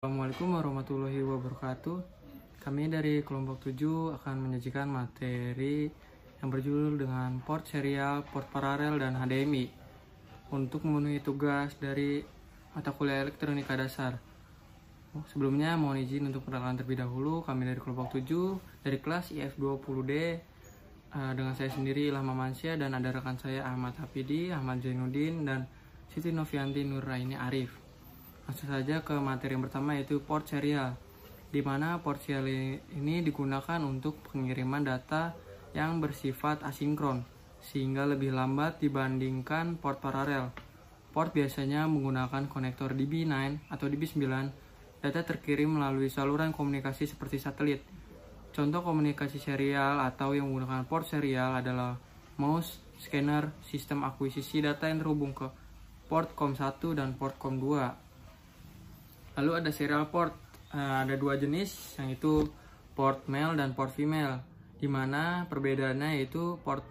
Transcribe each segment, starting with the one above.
Assalamualaikum warahmatullahi wabarakatuh. Kami dari kelompok 7 akan menyajikan materi yang berjudul dengan port serial, port paralel, dan HDMI untuk memenuhi tugas dari mata kuliah elektronika dasar. Sebelumnya mohon izin untuk perkenalan terlebih dahulu. Kami dari kelompok 7 dari kelas IF20D dengan saya sendiri Ilham Amansyah, dan ada rekan saya Ahmad Hafidi, Ahmad Zainuddin, dan Siti Novianti Nuraini Arif. Langsung saja ke materi yang pertama, yaitu port serial, di mana port serial ini digunakan untuk pengiriman data yang bersifat asinkron sehingga lebih lambat dibandingkan port paralel. Port biasanya menggunakan konektor DB9 atau DB9. Data terkirim melalui saluran komunikasi seperti satelit. Contoh komunikasi serial atau yang menggunakan port serial adalah mouse, scanner, sistem akuisisi data yang terhubung ke port COM1 dan port COM2. Lalu ada serial port, ada dua jenis, yaitu port male dan port female, di mana perbedaannya yaitu port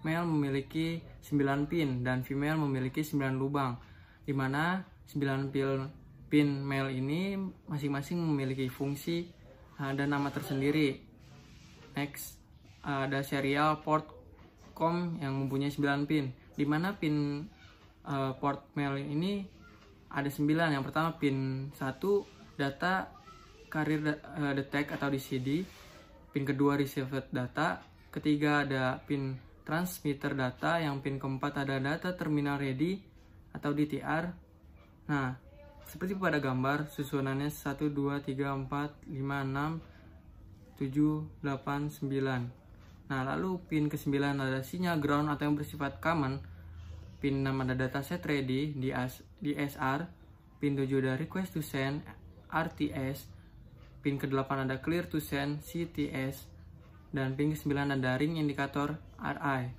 male memiliki 9 pin dan female memiliki 9 lubang, di mana 9 pin male ini masing-masing memiliki fungsi dan nama tersendiri. Next, ada serial port COM yang mempunyai 9 pin, di mana pin port male ini ada 9. Yang pertama pin 1 data carrier detect atau DCD, pin kedua receiver data, ketiga ada pin transmitter data, yang pin keempat ada data terminal ready atau DTR. Nah, seperti pada gambar susunannya 1 2 3 4 5 6 7 8 9. Nah, lalu pin ke-9 ada sinyal ground atau yang bersifat common. Pin 6 ada dataset ready di SR, pin 7 ada request to send RTS, pin ke-8 ada clear to send CTS, dan pin ke-9 ada ring indikator RI.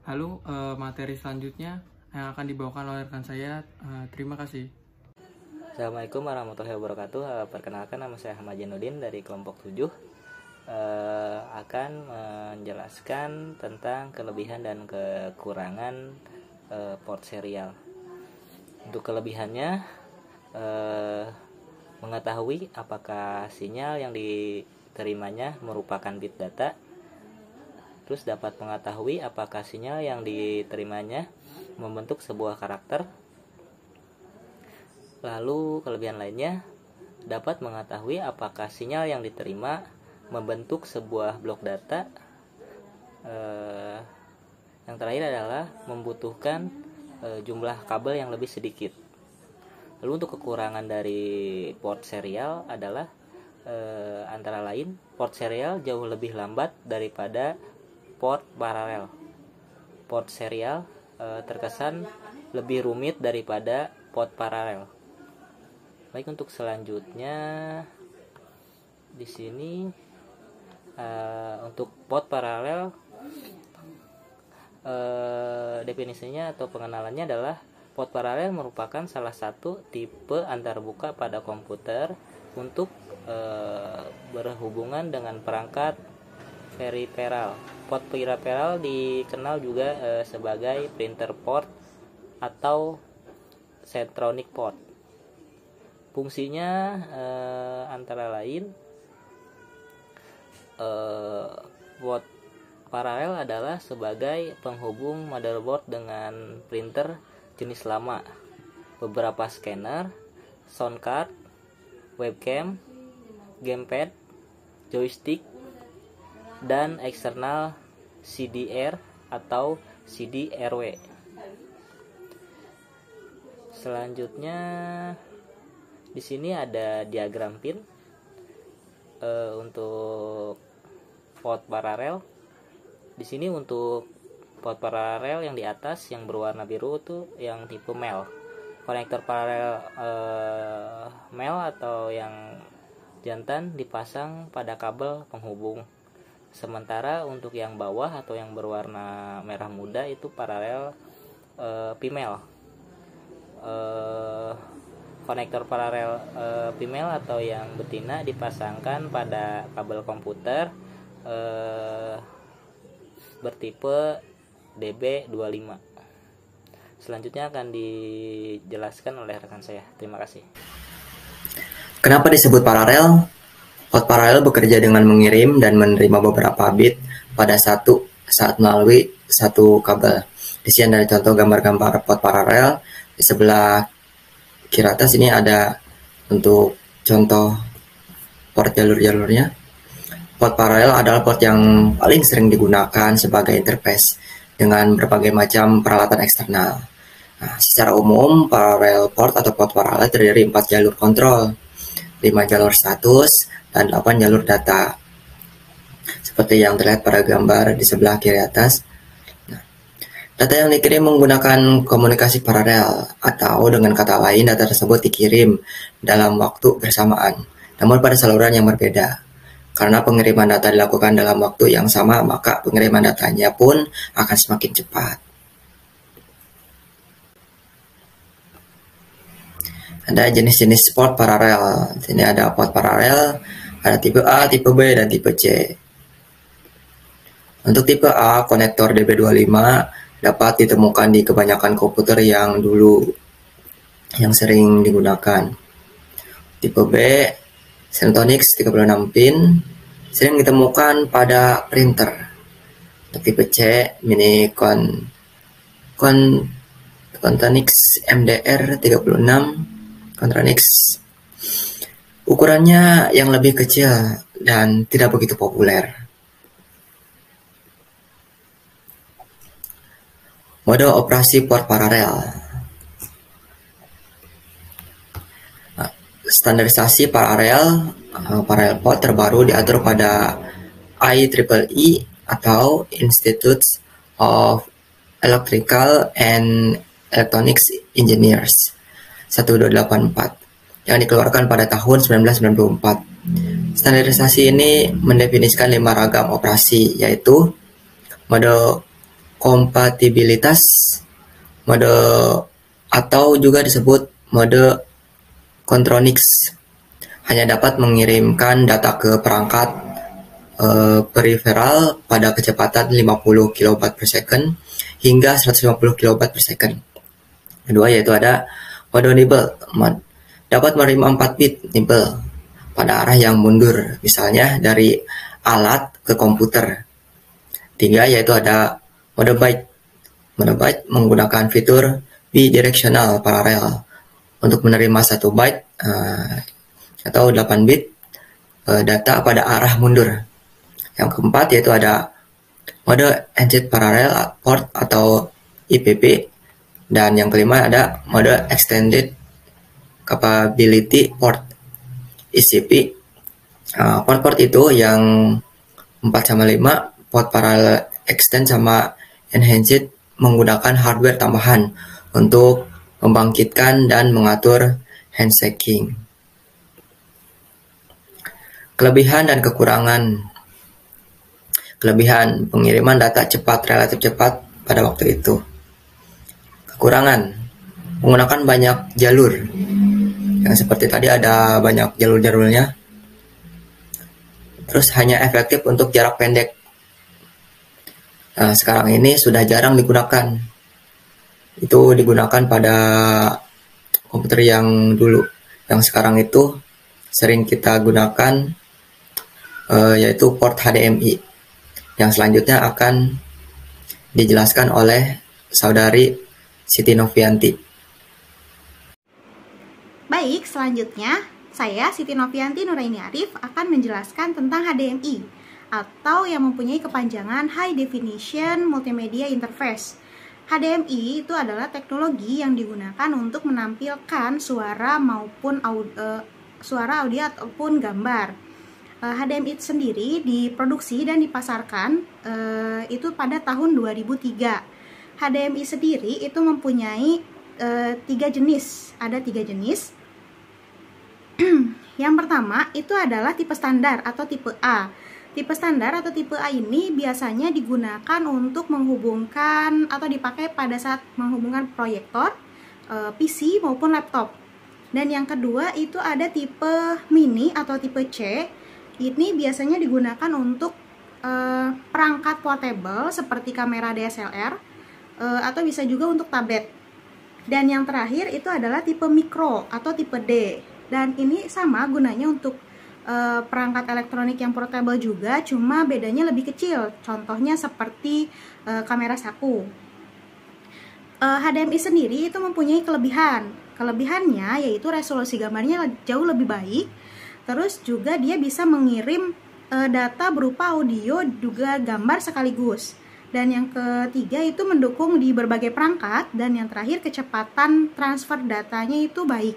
Lalu materi selanjutnya yang akan dibawakan oleh rekan saya. Terima kasih. Assalamualaikum warahmatullahi wabarakatuh. Perkenalkan, nama saya Ahmad Zainuddin dari kelompok 7. Akan menjelaskan tentang kelebihan dan kekurangan port serial. Untuk kelebihannya, mengetahui apakah sinyal yang diterimanya merupakan bit data, terus dapat mengetahui apakah sinyal yang diterimanya membentuk sebuah karakter. Lalu kelebihan lainnya, dapat mengetahui apakah sinyal yang diterima membentuk sebuah blok data. Yang terakhir adalah membutuhkan jumlah kabel yang lebih sedikit. Lalu untuk kekurangan dari port serial adalah antara lain port serial jauh lebih lambat daripada port paralel. Port serial terkesan lebih rumit daripada port paralel. Baik, untuk selanjutnya di sini untuk port paralel, definisinya atau pengenalannya adalah port paralel merupakan salah satu tipe antarbuka pada komputer untuk berhubungan dengan perangkat periferal. Port periferal dikenal juga sebagai printer port atau centronic port. Fungsinya antara lain port paralel adalah sebagai penghubung motherboard dengan printer jenis lama, beberapa scanner, sound card, webcam, gamepad, joystick, dan eksternal CDR atau CD-RW. Selanjutnya di sini ada diagram pin untuk port paralel. Di sini untuk port paralel yang di atas yang berwarna biru itu yang tipe male. Konektor paralel male atau yang jantan dipasang pada kabel penghubung. Sementara untuk yang bawah atau yang berwarna merah muda itu paralel female. Konektor paralel female atau yang betina dipasangkan pada kabel komputer bertipe DB25. Selanjutnya akan dijelaskan oleh rekan saya. Terima kasih. Kenapa disebut paralel? Port paralel bekerja dengan mengirim dan menerima beberapa bit pada satu saat melalui satu kabel. Di sini ada contoh gambar-gambar port paralel. Di sebelah kiri atas ini ada untuk contoh port jalur-jalurnya. Port paralel adalah port yang paling sering digunakan sebagai interface dengan berbagai macam peralatan eksternal. Nah, secara umum, parallel port atau port paralel terdiri 4 jalur kontrol, 5 jalur status, dan 8 jalur data. Seperti yang terlihat pada gambar di sebelah kiri atas. Nah, data yang dikirim menggunakan komunikasi paralel, atau dengan kata lain data tersebut dikirim dalam waktu bersamaan, namun pada saluran yang berbeda. Karena pengiriman data dilakukan dalam waktu yang sama, maka pengiriman datanya pun akan semakin cepat. Ada jenis-jenis port paralel. Sini ada port paralel, ada tipe A, tipe B, dan tipe C. Untuk tipe A, konektor DB25 dapat ditemukan di kebanyakan komputer yang sering digunakan. Tipe B, Centonics 36 pin, sering ditemukan pada printer. Untuk tipe C, mini Contonix MDR 36 Contonix. Ukurannya yang lebih kecil dan tidak begitu populer. Mode operasi port paralel. Standarisasi paralel port terbaru diatur pada IEEE atau Institute of Electrical and Electronics Engineers 1284 yang dikeluarkan pada tahun 1994. Standarisasi ini mendefinisikan 5 ragam operasi, yaitu mode kompatibilitas, mode atau juga disebut mode Contronics, hanya dapat mengirimkan data ke perangkat periferal pada kecepatan 50 kB per second hingga 150 kB per second. Kedua yaitu ada mode nibble, dapat menerima 4 bit nibble pada arah yang mundur, misalnya dari alat ke komputer. Tiga yaitu ada mode byte. Mode byte menggunakan fitur bidirectional parallel untuk menerima 1 byte atau 8 bit data pada arah mundur. Yang keempat yaitu ada mode Extended Parallel Port atau IPP, dan yang kelima ada mode Extended Capability Port ECP. Port-port itu yang 4/5, port parallel extend sama enhanced menggunakan hardware tambahan untuk membangkitkan dan mengatur handshaking. Kelebihan dan kekurangan. Kelebihan, pengiriman data cepat, relatif cepat pada waktu itu. Kekurangan, menggunakan banyak jalur. Yang seperti tadi ada banyak jalur-jalurnya. Terus hanya efektif untuk jarak pendek. Sekarang ini sudah jarang digunakan. Itu digunakan pada komputer yang dulu. Yang sekarang itu sering kita gunakan yaitu port HDMI. Yang selanjutnya akan dijelaskan oleh saudari Siti Novianti. Baik, selanjutnya saya Siti Novianti Nuraini Arif akan menjelaskan tentang HDMI atau yang mempunyai kepanjangan High Definition Multimedia Interface. HDMI itu adalah teknologi yang digunakan untuk menampilkan suara maupun audio ataupun gambar. HDMI itu sendiri diproduksi dan dipasarkan itu pada tahun 2003. HDMI sendiri itu mempunyai 3 jenis. Ada 3 jenis. Yang pertama itu adalah tipe standar atau tipe A. Tipe standar atau tipe A ini biasanya digunakan untuk menghubungkan atau dipakai pada saat menghubungkan proyektor, PC maupun laptop. Dan yang kedua itu ada tipe mini atau tipe C. Ini biasanya digunakan untuk perangkat portable seperti kamera DSLR atau bisa juga untuk tablet. Dan yang terakhir itu adalah tipe mikro atau tipe D. Dan ini sama gunanya untuk perangkat elektronik yang portable juga, cuma bedanya lebih kecil. Contohnya seperti kamera saku. HDMI sendiri itu mempunyai kelebihan. Kelebihannya yaitu resolusi gambarnya jauh lebih baik. Terus juga dia bisa mengirim data berupa audio juga gambar sekaligus. Dan yang ketiga itu mendukung di berbagai perangkat. Dan yang terakhir kecepatan transfer datanya itu baik.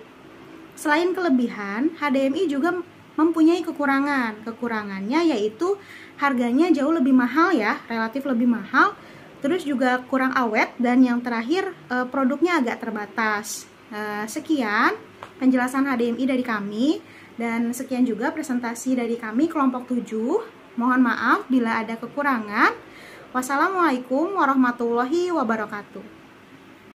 Selain kelebihan, HDMI juga mempunyai kekurangan. Kekurangannya yaitu harganya jauh lebih mahal ya, relatif lebih mahal. Terus juga kurang awet, dan yang terakhir produknya agak terbatas. Sekian penjelasan HDMI dari kami, dan sekian juga presentasi dari kami kelompok 7. Mohon maaf bila ada kekurangan. Wassalamualaikum warahmatullahi wabarakatuh.